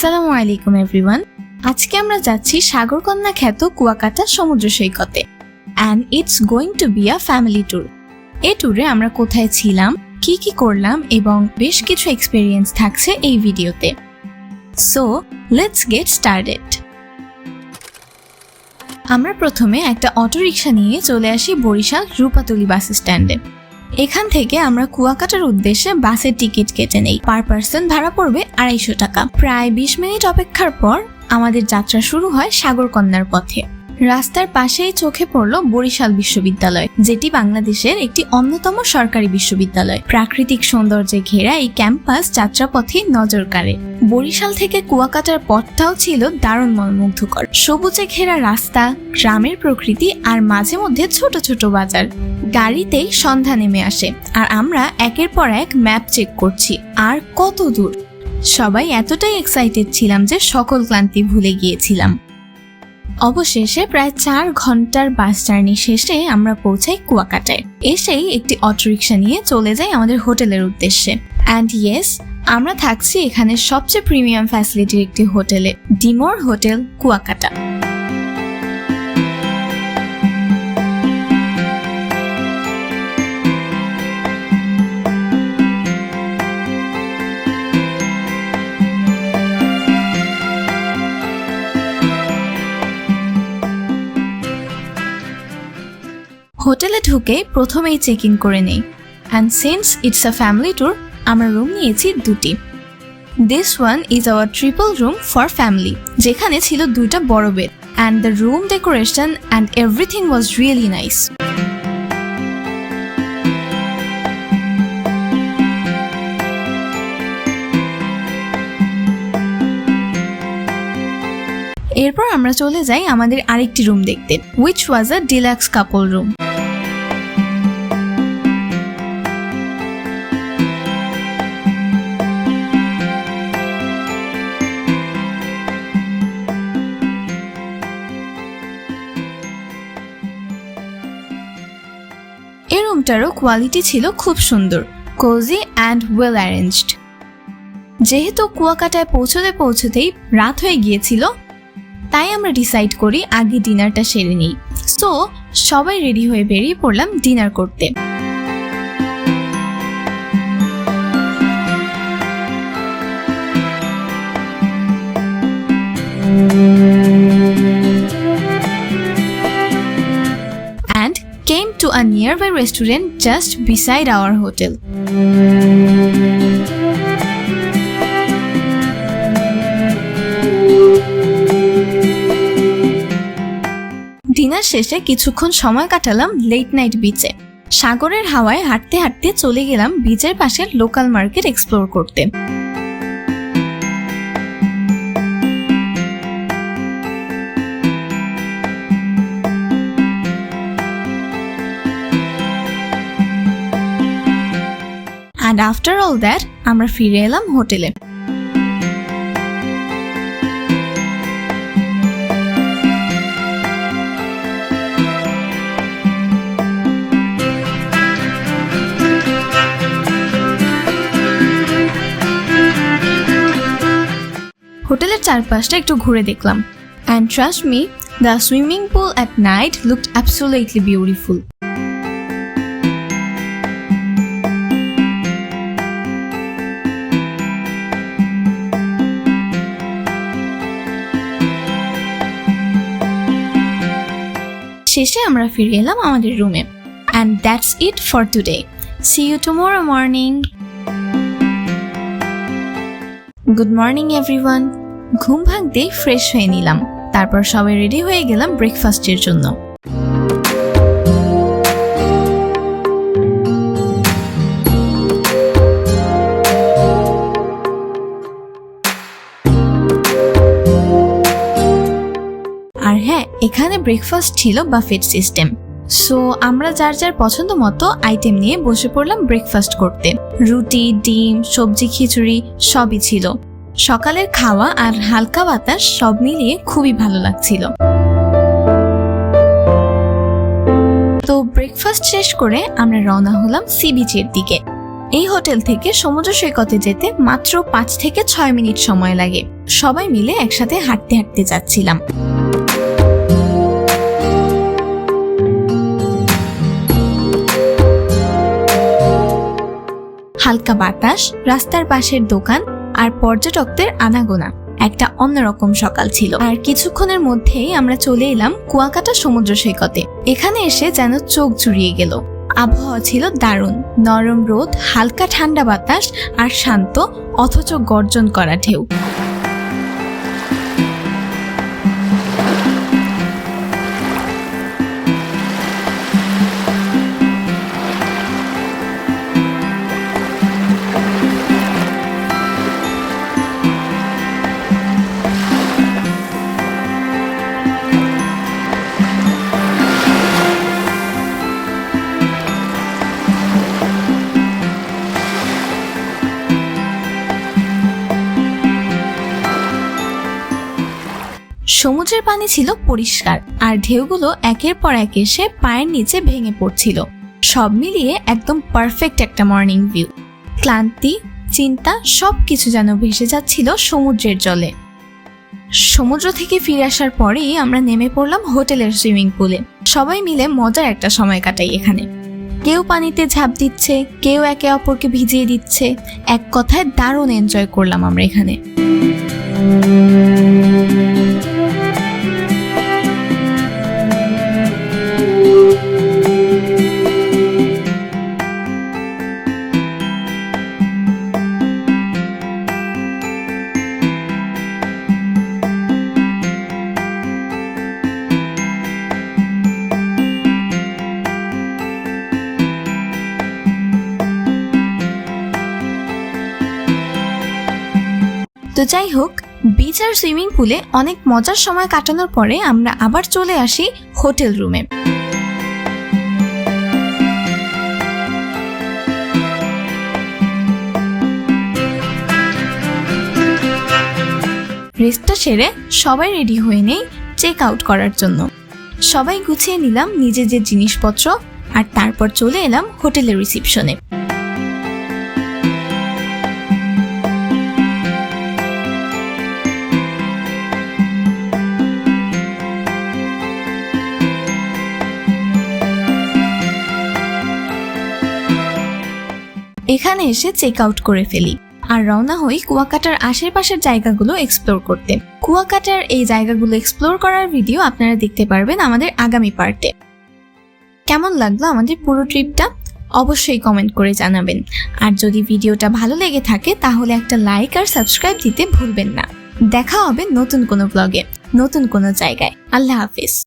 আসসালামু আলাইকুম এভরিওয়ান। আজকে আমরা যাচ্ছি সাগরকন্যা খ্যাত কুয়াকাটা সমুদ্র সৈকতে and it's going to be a family tour. এই ট্যুরে আমরা কোথায় ছিলাম, কি কি করলাম এবং বেশ কিছু এক্সপেরিয়েন্স থাকছে এই ভিডিওতে। So let's get started. আমরা প্রথমে একটা অটোরিকশা নিয়ে চলে আসি বরিশাল রূপাতলী বাস স্ট্যান্ডে। এখান থেকে আমরা কুয়াকাটার উদ্দেশ্যে বাসের টিকিট কেটে নেই। পার পার্সন ভাড়া পড়বে 250 টাকা। প্রায় 20 মিনিট অপেক্ষার পর আমাদের যাত্রা শুরু হয় সাগরকন্যার পথে। রাস্তার পাশেই চোখে পড়ল বরিশাল বিশ্ববিদ্যালয়, যেটি বাংলাদেশের একটি অন্যতম সরকারি বিশ্ববিদ্যালয়। প্রাকৃতিক সৌন্দর্যে ঘেরা এই ক্যাম্পাস যাত্রাপথে নজর কাড়ে। বরিশাল থেকে কুয়াকাটার পথটাও ছিল দারুণ মনোমুগ্ধকর। সবুজে ঘেরা রাস্তা, গ্রামের প্রকৃতি আর মাঝে মধ্যে ছোট ছোট বাজার। গাড়িতেই সন্ধ্যা নেমে আসে আর আমরা একের পর এক ম্যাপ চেক করছি আর কত দূর। সবাই এতটাই এক্সাইটেড ছিলাম যে সকল ক্লান্তি ভুলে গিয়েছিলাম। অবশেষে প্রায় 4 ঘন্টার বাস জার্নি শেষে আমরা পৌঁছাই কুয়াকাটায়। এসেই একটি অটোরিকশা নিয়ে চলে যাই আমাদের হোটেলের উদ্দেশ্যে। অ্যান্ড ইয়েস, আমরা থাকছি এখানে সবচেয়ে প্রিমিয়াম ফ্যাসিলিটির একটি হোটেলে, ডিমোর হোটেল কুয়াকাটা। হোটেলে ঢুকে প্রথমেই চেক ইন করে নেই। And since it's a family tour, আমরা রুম নিয়েছি 2টি। This one is our triple room for family, যেখানে ছিল 2টা বড় bed. And the room decoration and everything was really nice. এরপর আমরা চলে যাই আমাদের আরেকটি রুম দেখতে, which was a deluxe couple room. এই রুমটারও কোয়ালিটি ছিল খুব সুন্দর, কোজি অ্যান্ড ওয়েল অ্যারেঞ্জড। যেহেতু কুয়াকাটায় পৌঁছতেই রাত হয়ে গিয়েছিল, তাই আমরা ডিসাইড করি আগে ডিনারটা সেরে নিই। সো সবাই রেডি হয়ে বেরিয়ে পড়লাম ডিনার করতে। And came to a nearby restaurant just beside our hotel. Dinner শেষে কিছুক্ষণ সময় কাটালাম লেট নাইট বিচে। সাগরের হাওয়ায় হাঁটতে হাঁটতে চলে গেলাম বিচের পাশের লোকাল মার্কেট এক্সপ্লোর করতে। And after all that, আমরা ফিরে এলাম হোটেলে। হোটেলের চারপাশটা একটু ঘুরে দেখলাম। And trust me, the swimming pool at night looked absolutely beautiful. শেষে আমরা ফিরে এলাম আমাদের রুমে। And that's it for today. See you tomorrow morning. Good morning everyone. ঘুম ভাঙতেই ফ্রেশ হয়ে নিলাম, তারপর সবাই রেডি হয়ে গেলাম ব্রেকফাস্টের জন্য। আর হ্যাঁ, এখানে ব্রেকফাস্ট ছিল বাফেট সিস্টেম। সো আমরা যার যার পছন্দ মতো আইটেম নিয়ে বসে পড়লাম ব্রেকফাস্ট করতে। রুটি, ডিম, সবজি, খিচুড়ি সবই ছিল। সকালের খাওয়া আর হালকা বাতাস সব মিলিয়ে খুবই ভালো লাগছিল। তো ব্রেকফাস্ট শেষ করে আমরা রওনা হলাম সি বিচের দিকে। এই হোটেল থেকে সমুদ্র সৈকতে যেতে মাত্র 5 থেকে 6 মিনিট সময় লাগে। সবাই মিলে একসাথে হাঁটতে হাঁটতে যাচ্ছিলাম। হালকা বাতাস, রাস্তার পাশের দোকান আর পর্যটকদের আনাগোনা, একটা অন্যরকম সকাল ছিল। আর কিছুক্ষণের মধ্যেই আমরা চলে এলাম কুয়াকাটা সমুদ্র সৈকতে। এখানে এসে যেন চোখ জুড়িয়ে গেল। আবহাওয়া ছিল দারুণ, নরম রোদ, হালকা ঠান্ডা বাতাস আর শান্ত অথচ গর্জন করা ঢেউ। সমুদ্রের পানি ছিল পরিষ্কার আর ঢেউগুলো একের পর এক এসে পায়ের নিচে ভেঙে পড়ছিল। সব মিলিয়ে একদম পারফেক্ট একটা মর্নিং ভিউ। ক্লান্তি, চিন্তা সবকিছু যেন ভেসে যাচ্ছিল সমুদ্রের জলে। সমুদ্র থেকে ফিরে আসার পরেই আমরা নেমে পড়লাম হোটেলের সুইমিং পুলে। সবাই মিলে মজার একটা সময় কাটাই এখানে। কেউ পানিতে ঝাঁপ দিচ্ছে, কেউ একে অপরকে ভিজিয়ে দিচ্ছে। এক কথায় দারুণ এনজয় করলাম আমরা এখানে। তো যাই হোক, বিচ আর সুইমিং পুলে অনেক মজার সময় কাটানোর পরে আমরা আবার চলে আসি হোটেল রুমে। রেস্টটা সেরে সবাই রেডি হয়ে নেই চেক আউট করার জন্য। সবাই গুছিয়ে নিলাম নিজেদের জিনিসপত্র আর তারপর চলে এলাম হোটেলের রিসিপশনে। এখানে এসে চেক আউট করে ফেলি আর রওনা হই কুয়াকাটার আশেপাশের জায়গাগুলো এক্সপ্লোর করতে। কুয়াকাটার এই জায়গাগুলো এক্সপ্লোর করার ভিডিও আপনারা দেখতে পারবেন আমাদের আগামী পার্টে। কেমন লাগলো আমাদের পুরো ট্রিপটা অবশ্যই কমেন্ট করে জানাবেন। আর যদি ভিডিওটা ভালো লেগে থাকে তাহলে একটা লাইক আর সাবস্ক্রাইব দিতে ভুলবেন না। দেখা হবে নতুন কোনো ব্লগে, নতুন কোনো জায়গায়। আল্লাহ হাফিজ।